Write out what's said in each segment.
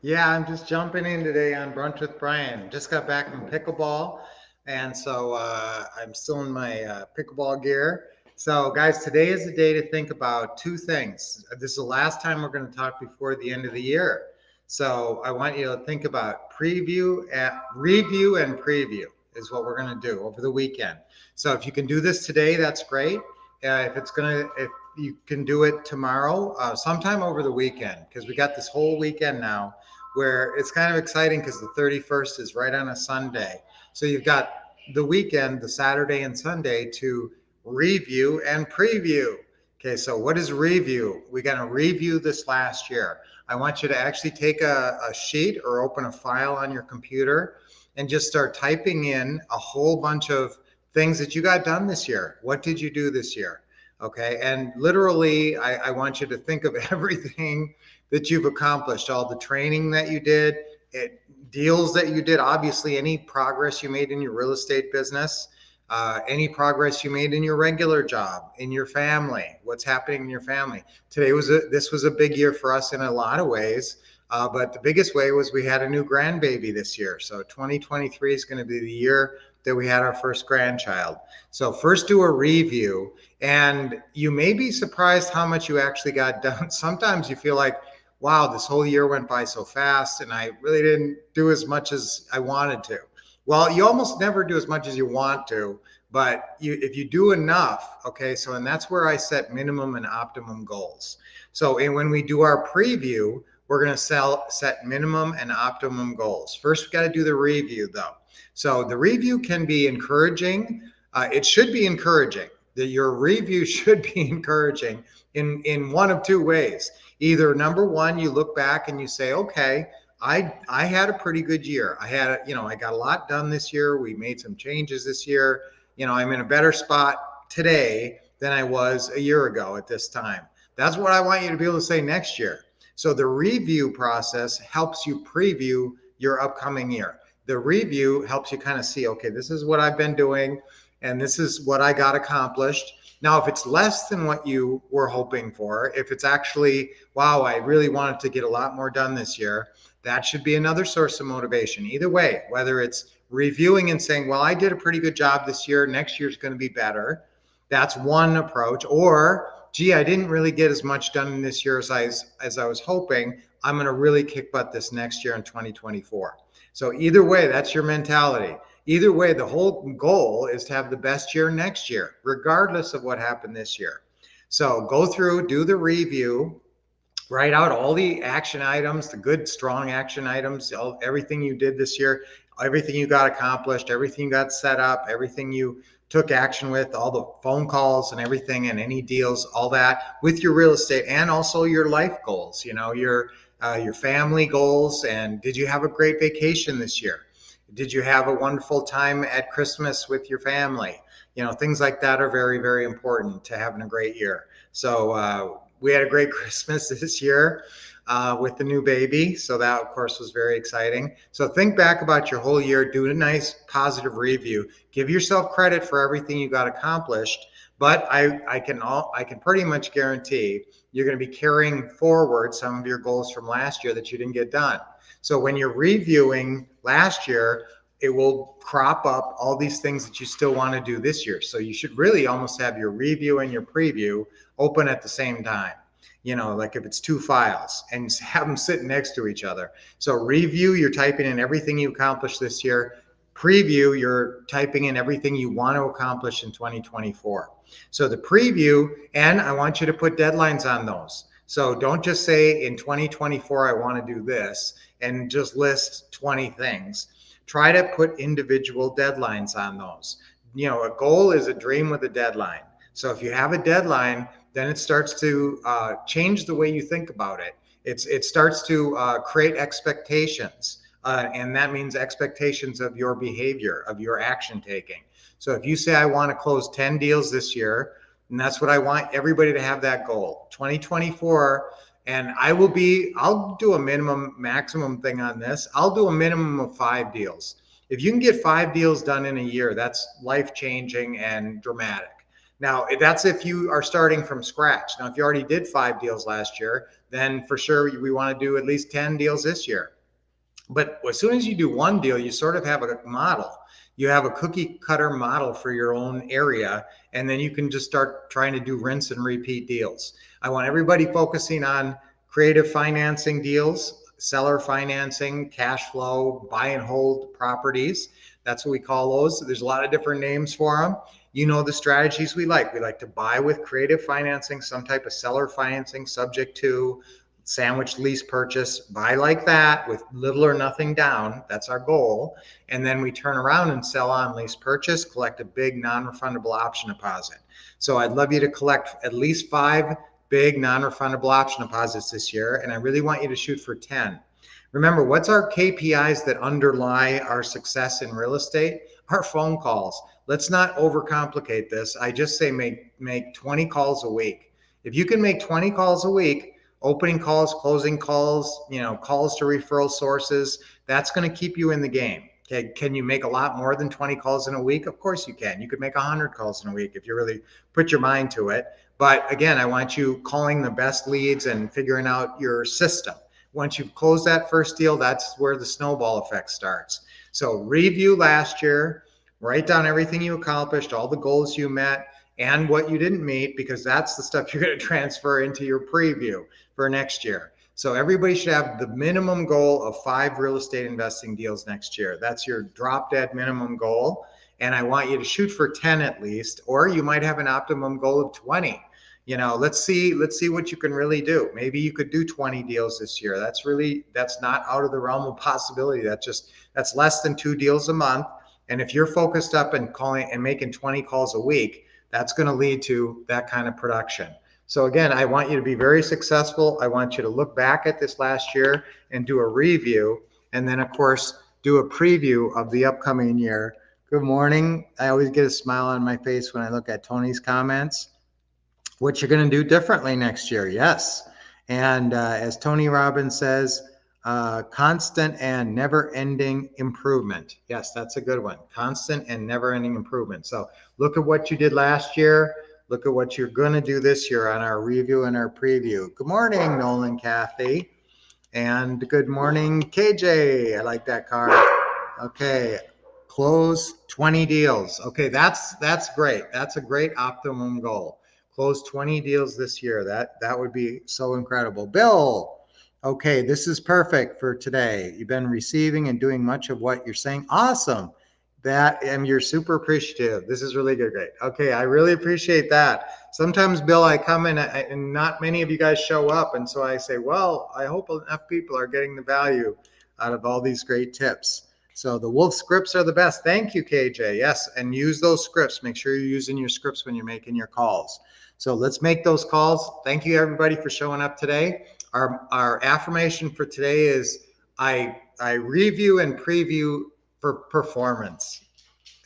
Yeah, I'm just jumping in today on Brunch with Brian. Just got back from pickleball, and so I'm still in my pickleball gear. So, guys, today is the day to think about two things. This is the last time we're going to talk before the end of the year. So, I want you to think about review and preview is what we're going to do over the weekend. So, if you can do this today, that's great. If you can do it tomorrow, sometime over the weekend, because we got this whole weekend now where it's kind of exciting because the 31st is right on a Sunday. So you've got the weekend, the Saturday and Sunday to review and preview. Okay, so what is review? We're going to review this last year. I want you to actually take a sheet or open a file on your computer and just start typing in a whole bunch of things that you got done this year. What did you do this year? Okay, and literally, I want you to think of everything that you've accomplished, all the training that you did, deals that you did, obviously, any progress you made in your real estate business, any progress you made in your regular job, in your family, what's happening in your family. This was a big year for us in a lot of ways. But the biggest way was we had a new grandbaby this year. So 2023 is going to be the year that we had our first grandchild. So first do a review, and you may be surprised how much you actually got done. Sometimes you feel like, wow, this whole year went by so fast and I really didn't do as much as I wanted to. Well, you almost never do as much as you want to, but if you do enough, okay, so and that's where I set minimum and optimum goals. So and when we do our preview, we're going to set minimum and optimum goals. First, we got to do the review though. So the review can be encouraging. It should be encouraging. Your review should be encouraging in one of two ways. Either number one, you look back and you say, okay, I had a pretty good year. I got a lot done this year. We made some changes this year. I'm in a better spot today than I was a year ago at this time. That's what I want you to be able to say next year. So the review process helps you preview your upcoming year. The review helps you kind of see, okay, this is what I've been doing and this is what I got accomplished. Now, if it's less than what you were hoping for, if it's actually, wow, I really wanted to get a lot more done this year, that should be another source of motivation. Either way, whether it's reviewing and saying, well, I did a pretty good job this year, next year's going to be better. That's one approach. Or, gee, I didn't really get as much done this year as I was hoping. I'm going to really kick butt this next year in 2024. So either way, that's your mentality. Either way, the whole goal is to have the best year next year, regardless of what happened this year. So go through, do the review, write out all the action items, the good, strong action items, everything you did this year, everything you got accomplished, everything you got set up, everything you took action with, all the phone calls and everything and any deals, all that with your real estate and also your life goals, your family goals. And did you have a great vacation this year? Did you have a wonderful time at Christmas with your family? Things like that are very, very important to having a great year. So we had a great Christmas this year with the new baby. So that, of course, was very exciting. So think back about your whole year, do a nice positive review, give yourself credit for everything you got accomplished. But I can pretty much guarantee you're going to be carrying forward some of your goals from last year that you didn't get done. So when you're reviewing last year, it will crop up all these things that you still want to do this year. So you should really almost have your review and your preview open at the same time. Like if it's two files and have them sitting next to each other. So review, you're typing in everything you accomplished this year. Preview, you're typing in everything you want to accomplish in 2024. So the preview, and I want you to put deadlines on those. So don't just say in 2024, I want to do this and just list 20 things. Try to put individual deadlines on those. A goal is a dream with a deadline. So if you have a deadline, then it starts to change the way you think about it. It starts to create expectations. And that means expectations of your behavior, of your action taking. So if you say, I want to close 10 deals this year, and that's what I want everybody to have that goal, 2024. And I'll do a minimum maximum thing on this. I'll do a minimum of 5 deals. If you can get 5 deals done in a year, that's life changing and dramatic. Now, that's if you are starting from scratch. Now, if you already did 5 deals last year, then for sure we want to do at least 10 deals this year. But as soon as you do one deal, you sort of have a model. You have a cookie cutter model for your own area, and then you can just start trying to do rinse and repeat deals. I want everybody focusing on creative financing deals, seller financing, cash flow, buy and hold properties. That's what we call those. There's a lot of different names for them. You know the strategies we like. We like to buy with creative financing, some type of seller financing subject to sandwich lease purchase, buy like that with little or nothing down. That's our goal. And then we turn around and sell on lease purchase, collect a big non-refundable option deposit. So I'd love you to collect at least 5 big non-refundable option deposits this year. And I really want you to shoot for 10. Remember, what's our KPIs that underlie our success in real estate? Our phone calls. Let's not overcomplicate this. I just say make 20 calls a week. If you can make 20 calls a week, opening calls, closing calls, calls to referral sources, that's going to keep you in the game. Okay. Can you make a lot more than 20 calls in a week? Of course you can. You could make 100 calls in a week if you really put your mind to it. But again, I want you calling the best leads and figuring out your system. Once you've closed that first deal, that's where the snowball effect starts. So review last year, write down everything you accomplished, all the goals you met, and what you didn't meet, because that's the stuff you're going to transfer into your preview for next year. So everybody should have the minimum goal of 5 real estate investing deals next year. That's your drop dead minimum goal. And I want you to shoot for 10 at least, or you might have an optimum goal of 20. Let's see what you can really do. Maybe you could do 20 deals this year. That's not out of the realm of possibility. That's less than 2 deals a month. And if you're focused up and calling and making 20 calls a week, that's going to lead to that kind of production. So again, I want you to be very successful. I want you to look back at this last year and do a review, and then of course do a preview of the upcoming year. Good morning. I always get a smile on my face when I look at Tony's comments. What you're going to do differently next year. Yes. And as Tony Robbins says, constant and never-ending improvement. Yes, that's a good one. Constant and never-ending improvement. So look at what you did last year. Look at what you're going to do this year on our review and our preview. Good morning, Nolan, Kathy. And good morning, KJ. I like that card. Okay. Close 20 deals. Okay, that's great. That's a great optimum goal. Close 20 deals this year. That would be so incredible. Bill, okay, this is perfect for today. You've been receiving and doing much of what you're saying. Awesome. You're super appreciative. This is really good. Great. Okay, I really appreciate that. Sometimes, Bill, I come in and not many of you guys show up. And so I say, well, I hope enough people are getting the value out of all these great tips. So the Wolf scripts are the best. Thank you, KJ. Yes, and use those scripts. Make sure you're using your scripts when you're making your calls. So let's make those calls. Thank you, everybody, for showing up today. Our affirmation for today is I review and preview for performance.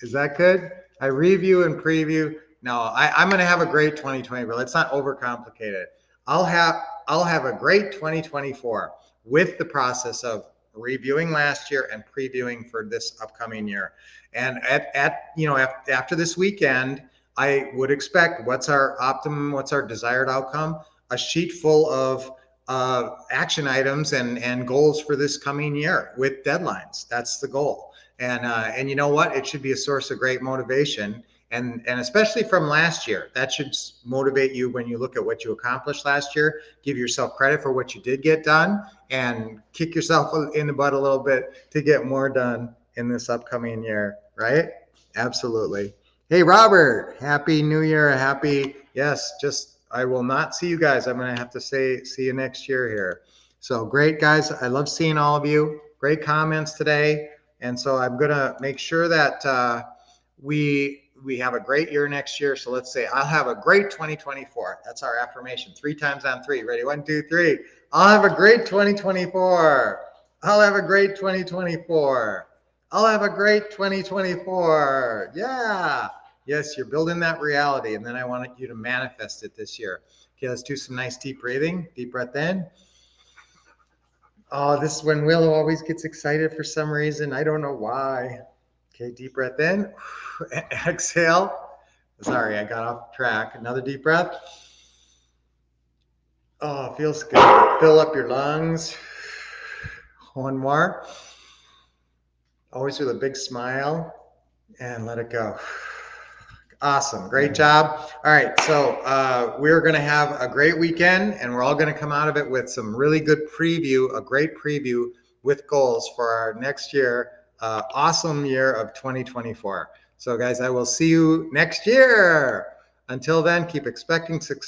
Is that good? I review and preview. No, I'm going to have a great 2020, but let's not overcomplicate it. I'll have a great 2024 with the process of reviewing last year and previewing for this upcoming year. And after this weekend, I would expect what's our optimum, what's our desired outcome, a sheet full of action items and goals for this coming year with deadlines. That's the goal. And you know what? It should be a source of great motivation. And especially from last year, that should motivate you when you look at what you accomplished last year. Give yourself credit for what you did get done and kick yourself in the butt a little bit to get more done in this upcoming year, right? Absolutely. Hey, Robert, happy New Year. I will not see you guys. I'm going to have to say, see you next year here. So great, guys. I love seeing all of you. Great comments today. And so I'm going to make sure that we have a great year next year. So let's say I'll have a great 2024. That's our affirmation. 3 times on 3. Ready? 1, 2, 3. I'll have a great 2024. I'll have a great 2024. I'll have a great 2024. Yeah. Yes, you're building that reality. And then I want you to manifest it this year. Okay, let's do some nice deep breathing. Deep breath in. Oh, this is when Willow always gets excited for some reason. I don't know why. Okay, deep breath in. Exhale. Sorry, I got off track. Another deep breath. Oh, it feels good. Fill up your lungs. One more. Always with a big smile, and let it go. Awesome. Great job. All right. So we're going to have a great weekend, and we're all going to come out of it with some really good preview, a great preview with goals for our next year, awesome year of 2024. So guys, I will see you next year. Until then, keep expecting success.